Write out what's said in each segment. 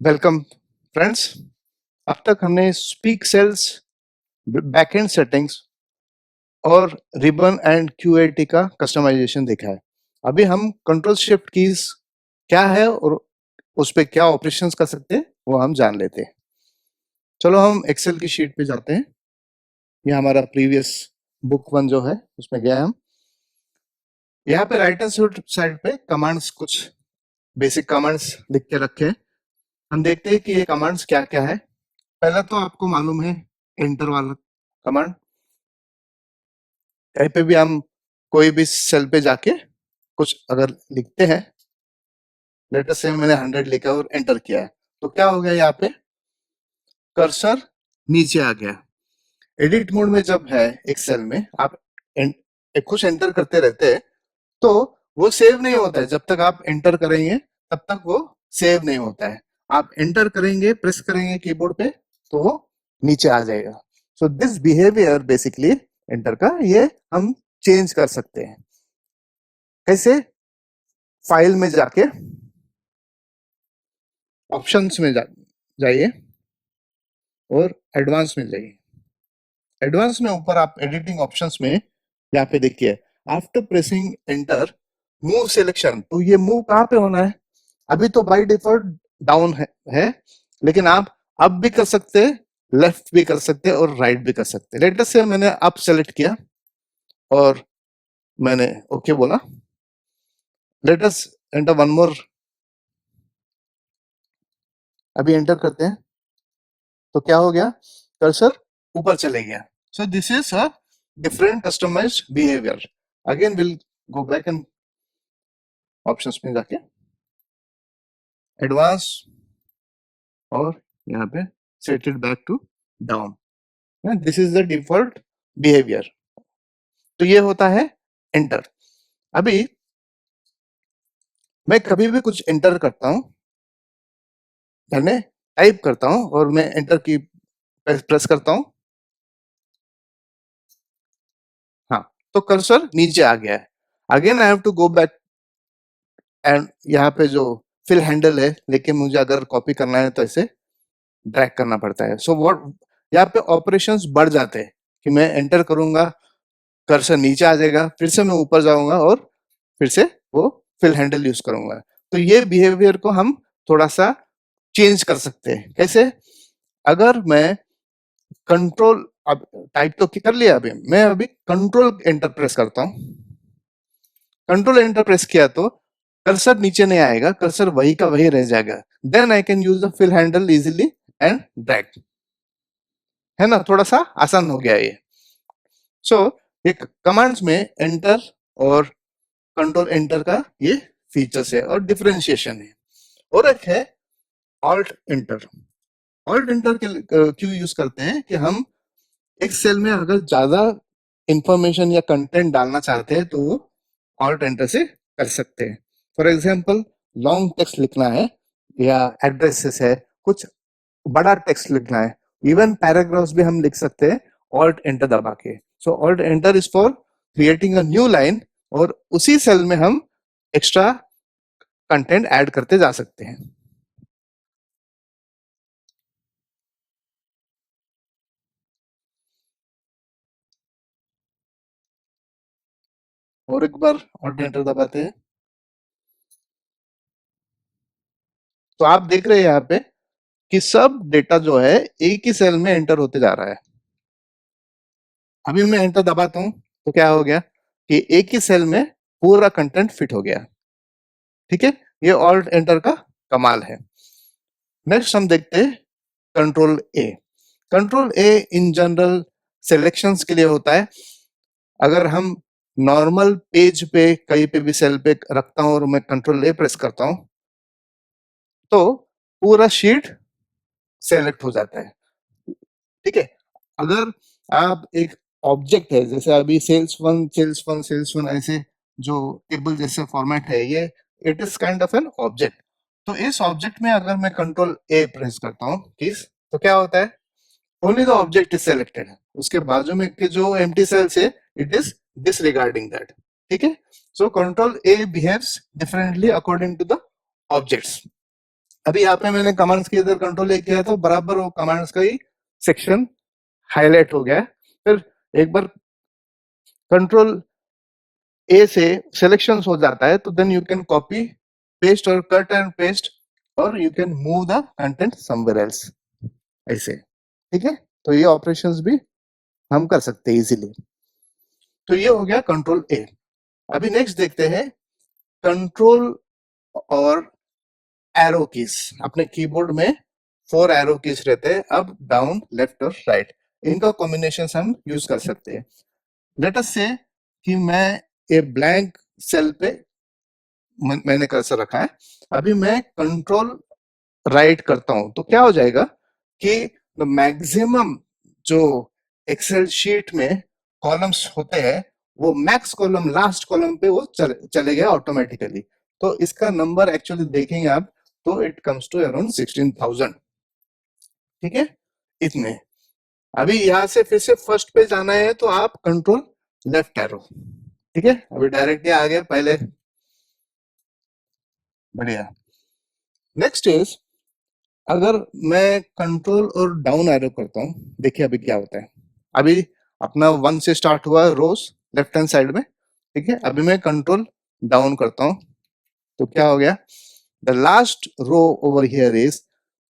Welcome friends. अब तक हमने स्पीक सेल्स, बैकएंड सेटिंग्स और रिबन एंड क्यूएटी का कस्टमाइजेशन देखा है। अभी हम कंट्रोल शिफ्ट कीज क्या है और उस पे क्या ऑपरेशंस कर सकते हैं वो हम जान लेते हैं। चलो हम एक्सेल की शीट पे जाते हैं। ये हमारा प्रीवियस बुक 1 जो है उसमें गया हम। यहाँ पे राइट हैंड साइड पे कमांड्स, कुछ बेसिक कमांड्स लिख के रखे हैं। हम देखते हैं कि ये कमांड्स क्या क्या है। पहला तो आपको मालूम है एंटर वाला कमांड। कहीं पे भी हम कोई भी सेल पे जाके कुछ अगर लिखते हैं, लेटर से मैंने 100 लिखा और एंटर किया है, तो क्या हो गया, यहाँ पे कर्सर नीचे आ गया। एडिट मोड में जब है एक सेल में आप एक कुछ एंटर करते रहते हैं तो वो सेव नहीं होता है। जब तक आप एंटर करेंगे तब तक वो सेव नहीं होता है। आप एंटर करेंगे, प्रेस करेंगे कीबोर्ड पे तो वो नीचे आ जाएगा। So this behaviour basically enter का ये हम चेंज कर सकते हैं। कैसे? फाइल में जाके ऑप्शंस में जाइए और एडवांस में जाइए। एडवांस में ऊपर आप एडिटिंग ऑप्शंस में यहाँ पे देखिए, after pressing enter move selection. तो ये मूव कहाँ पे होना है? अभी तो बाय डिफॉल्ट डाउन है, लेकिन आप अप भी कर सकते हैं, लेफ्ट भी कर सकते हैं और राइट भी कर सकते हैं। लेटेस्ट से मैंने अप सेलेक्ट किया और मैंने ओके बोला। Latest enter one more. अभी एंटर करते हैं तो क्या हो गया, कर्सर ऊपर चले गया। So this is a different customized behaviour. Again will go back and options में जाके एडवांस और यहाँ पे set it back to down. This is the default behaviour. तो ये होता है एंटर। अभी मैं कभी भी कुछ एंटर करता हूं, मैंने टाइप करता हूं और मैं एंटर की प्रेस करता हूं, हाँ, तो कर्सर नीचे आ गया है। Again I have to go back and यहाँ पे जो फिल हैंडल है, लेकिन मुझे अगर कॉपी करना है तो ऐसे ड्रैग करना पड़ता है। सो व्हाट, यहाँ पे ऑपरेशंस बढ़ जाते हैं कि मैं एंटर करूंगा, कर्सर नीचे आ जाएगा, फिर से मैं ऊपर जाऊंगा और फिर से वो फिल हैंडल यूज करूंगा। तो ये बिहेवियर को हम थोड़ा सा चेंज कर सकते हैं। कैसे? अगर मैं कंट्रोल, अब टाइप तो कर लिया, अभी मैं अभी कंट्रोल एंटर प्रेस करता हूं। कंट्रोल एंटर प्रेस किया तो कर्सर नीचे नहीं आएगा, कर्सर वही का वही रह जाएगा। Then I can use the fill handle easily and drag. है ना, थोड़ा सा आसान हो गया ये। सो एक कमांड्स में एंटर और कंट्रोल एंटर का ये फीचर्स है और डिफरेंशिएशन है। और एक है ऑल्ट एंटर। ऑल्ट एंटर क्यों यूज करते हैं कि हम एक सेल में अगर ज्यादा इंफॉर्मेशन या कंटेंट डालना चाहते हैं तो वो ऑल्ट एंटर से कर सकते हैं। फॉर एग्जांपल लॉन्ग टेक्स्ट लिखना है या एड्रेसेस है, कुछ बड़ा टेक्स्ट लिखना है, इवन पैराग्राफ्स भी हम लिख सकते हैं ऑल्ट एंटर दबा के। So alt enter is for creating a new line और उसी सेल में हम एक्स्ट्रा कंटेंट ऐड करते जा सकते हैं। और एक बार ऑल्ट एंटर दबाते हैं तो आप देख रहे हैं यहाँ पे कि सब डेटा जो है एक ही सेल में एंटर होते जा रहा है। अभी मैं एंटर दबाता हूं तो क्या हो गया कि एक ही सेल में पूरा कंटेंट फिट हो गया। ठीक है, ये ऑल्ट एंटर का कमाल है। नेक्स्ट हम देखते हैं control A. Control A in general selections के लिए होता है। अगर हम नॉर्मल पेज पे कहीं पे भी सेल पे रखता हूं और मैं कंट्रोल ए प्रेस करता हूं तो पूरा शीट सेलेक्ट हो जाता है। ठीक है, अगर आप एक ऑब्जेक्ट है, जैसे अभी सेल्स वन ऐसे जो टेबल जैसे फॉर्मेट है, ये it is kind of an object. तो इस ऑब्जेक्ट में अगर मैं कंट्रोल ए प्रेस करता हूँ किस, तो क्या होता है, only the object is selected, उसके बाजू में के जो एम्प्टी सेल्स है इट इज डिसरिगार्डिंग दैट। ठीक है, so control A behaves differently according to the objects. अभी यहाँ पे मैंने कमांड्स के इधर कंट्रोल ए किया तो बराबर वो कमांड्स का ही सेक्शन हाईलाइट हो गया है। फिर एक बार कंट्रोल ए से सिलेक्शन हो जाता है तो then you can copy paste और कट एंड पेस्ट और you can move the content somewhere else, ऐसे। ठीक है, तो ये ऑपरेशंस भी हम कर सकते हैं इजीली। तो ये हो गया कंट्रोल ए। अभी नेक्स्ट देखते हैं कंट्रोल और एरो कीज। अपने कीबोर्ड में 4 एरो कीज रहते हैं, अप डाउन लेफ्ट और राइट। इनका कॉम्बिनेशन हम यूज कर सकते हैं। लेट अस से कि मैं ये ब्लैंक सेल पे मैंने कर्सर रखा है, अभी मैं कंट्रोल राइट करता हूं तो क्या हो जाएगा कि मैक्सिमम जो एक्सेल शीट में कॉलम्स होते हैं वो मैक्स कॉलम लास्ट कॉलम पे वो चले गए ऑटोमेटिकली। तो इसका नंबर एक्चुअली देखेंगे आप तो इट कम्स टू अराउंड 16,000। ठीक है, इतने। अभी यहां से फिर से फर्स्ट पे जाना है तो आप कंट्रोल लेफ्ट एरो। ठीक है, अभी डायरेक्टली आ गया पहले, बढ़िया। नेक्स्ट इज अगर मैं कंट्रोल और डाउन एरो करता हूं, देखिए अभी क्या होता है। अभी अपना 1 से स्टार्ट हुआ रोज लेफ्ट हैंड साइड में। ठीक है, अभी मैं कंट्रोल डाउन करता हूं तो क्या हो गया, the last row over here is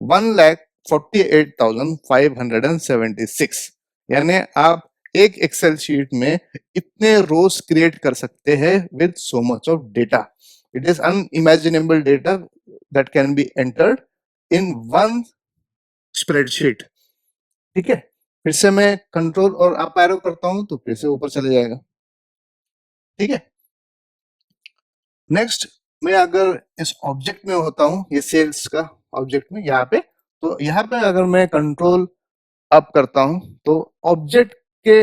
1,48,576। यानी आप एक एक्सेल शीट में इतने रोज क्रिएट कर सकते हैं with so much of data. It is unimaginable data that can be entered in one spreadsheet. ठीक है, फिर से मैं कंट्रोल और अप एरो करता हूं तो फिर से ऊपर चले जाएगा। ठीक है, नेक्स्ट मैं अगर इस ऑब्जेक्ट में होता हूं, ये सेल्स का ऑब्जेक्ट में यहाँ पे, तो यहाँ पे अगर मैं कंट्रोल अप करता हूं तो ऑब्जेक्ट के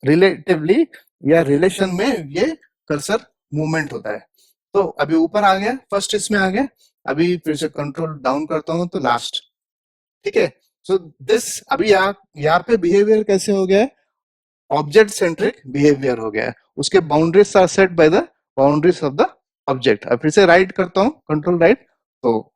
रिलेटिवली या रिलेशन में ये कर्सर मूवमेंट होता है। तो अभी ऊपर आ गया, फर्स्ट इसमें आ गया। अभी फिर से कंट्रोल डाउन करता हूं तो लास्ट। ठीक है, सो दिस अभी यहाँ पे बिहेवियर कैसे हो गया है, ऑब्जेक्ट सेंट्रिक बिहेवियर हो गया है। उसके boundaries are set by the boundaries of the object. अब फिर से राइट करता हूँ कंट्रोल राइट तो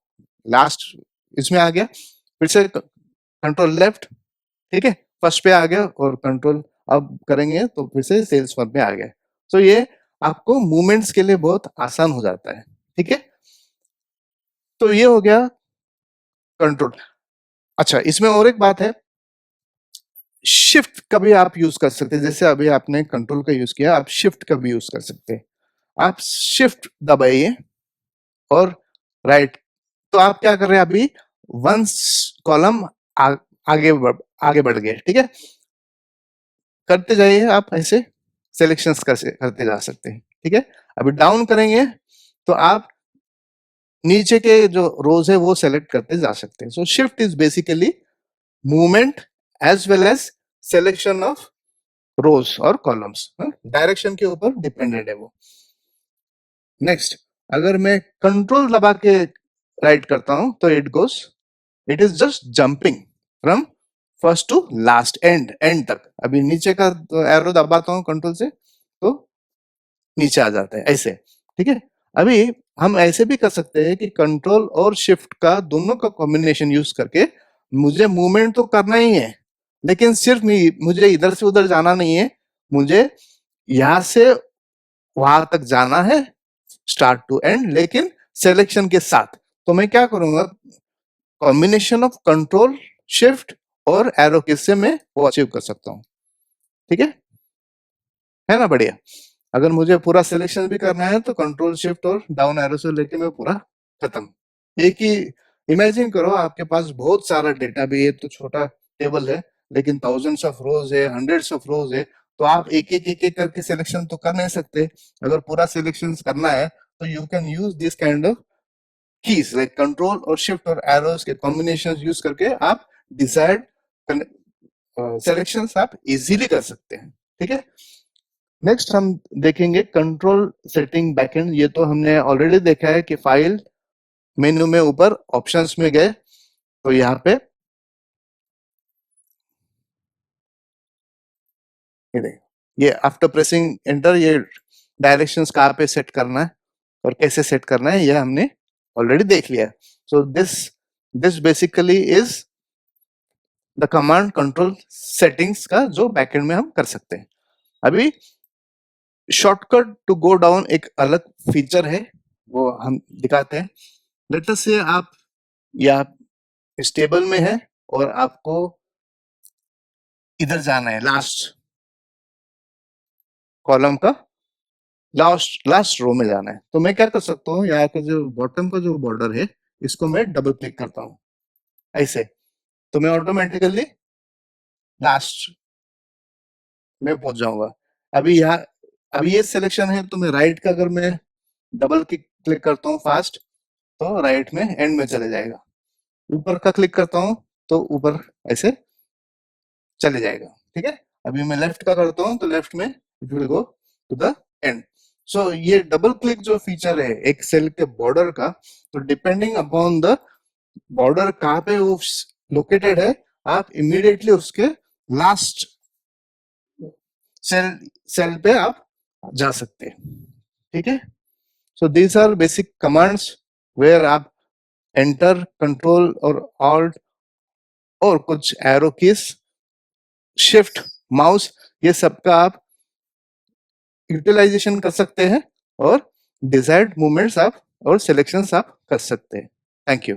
लास्ट इसमें आ गया। फिर से कंट्रोल लेफ्ट, ठीक है, फर्स्ट पे आ गया और कंट्रोल अब करेंगे तो फिर से सेल्स वन पे आ गया। तो ये आपको मूवमेंट्स के लिए बहुत आसान हो जाता है। ठीक है, तो ये हो गया कंट्रोल। अच्छा, इसमें और एक बात है, शिफ्ट का भी आप यूज कर सकते हैं। जैसे अभी आपने कंट्रोल का यूज किया, आप शिफ्ट का भी यूज कर सकते हैं। आप शिफ्ट दबाइए और राइट, तो आप क्या कर रहे हैं अभी, वन कॉलम आगे आगे बढ़ गए। ठीक है, करते जाइए आप ऐसे, सिलेक्शंस करते जा सकते हैं। ठीक है, अभी डाउन करेंगे तो आप नीचे के जो रोज है वो सेलेक्ट करते जा सकते हैं। So shift is basically movement as well as selection of rows और कॉलम्स, डायरेक्शन के ऊपर डिपेंडेंट है वो। नेक्स्ट, अगर मैं कंट्रोल दबा के राइट करता हूं तो it is just jumping from first to last, end तक। अभी नीचे का एरो दबाता हूं कंट्रोल से तो नीचे आ जाता है ऐसे। ठीक है, अभी हम ऐसे भी कर सकते हैं कि कंट्रोल और शिफ्ट का दोनों का कॉम्बिनेशन यूज करके मुझे मूवमेंट तो करना ही है, लेकिन सिर्फ मुझे इधर से उधर जाना नहीं है, मुझे यहां से वहां तक जाना है स्टार्ट टू एंड, लेकिन सिलेक्शन के साथ। तो मैं क्या करूंगा, कॉम्बिनेशन ऑफ कंट्रोल शिफ्ट और एरो की से मैं वो अचीव कर सकता हूँ। ठीक है ना, बढ़िया। अगर मुझे पूरा सिलेक्शन भी करना है तो कंट्रोल शिफ्ट और डाउन एरो से लेके मैं पूरा खत्म। एक ही इमेजिन करो, आपके पास बहुत सारा डेटा भी है, तो छोटा टेबल है लेकिन थाउजेंड्स ऑफ रोज है, हंड्रेड्स ऑफ रोज है, तो आप एक एक करके सिलेक्शन तो कर नहीं सकते। अगर पूरा सिलेक्शन करना है तो you can use this kind of keys like control और शिफ्ट और एरोस के कॉम्बिनेशन यूज करके आप डिसाइड सिलेक्शन आप इजीली कर सकते हैं। ठीक है, नेक्स्ट हम देखेंगे कंट्रोल सेटिंग बैकएंड। ये तो हमने ऑलरेडी देखा है कि फाइल मेन्यू में ऊपर ऑप्शंस में गए तो यहाँ पे ये आफ्टर प्रेसिंग एंटर, ये डायरेक्शंस कहाँ पे सेट करना है और कैसे सेट करना है ये हमने ऑलरेडी देख लिया। So this basically is the command control settings का जो बैकएंड में हम कर सकते हैं। अभी शॉर्टकट टू गो डाउन एक अलग फीचर है, वो हम दिखाते हैं। लेट अस से आप या इस टेबल में है और आपको इधर जाना है, लास्ट कॉलम का लास्ट लास्ट रो में जाना है। तो मैं क्या कर सकता हूँ, यहाँ का जो बॉटम का जो बॉर्डर है इसको मैं डबल क्लिक करता हूँ ऐसे, तो मैं ऑटोमेटिकली लास्ट में पहुंच जाऊंगा। अभी यहाँ अभी ये सिलेक्शन है, तो मैं राइट का अगर मैं डबल क्लिक करता हूँ फास्ट, तो राइट में एंड में चले जाएगा। ऊपर का क्लिक करता हूँ तो ऊपर ऐसे चले जाएगा। ठीक है, अभी मैं लेफ्ट का करता हूँ तो लेफ्ट में it will go to the end. So ये डबल क्लिक जो फीचर है एक सेल के बॉर्डर का, तो डिपेंडिंग अपॉन द बॉर्डर कहाँ पे वो लोकेटेड है, आप इमीडिएटली उसके लास्ट सेल सेल पे आप जा सकते हैं। ठीक है, so these are basic commands where आप एंटर, कंट्रोल और ऑल्ट और कुछ एरो कीज, शिफ्ट, माउस, ये सबका आप यूटिलाइजेशन कर सकते हैं और डिजायर्ड मूवमेंट्स आप और सिलेक्शंस आप कर सकते हैं। Thank you.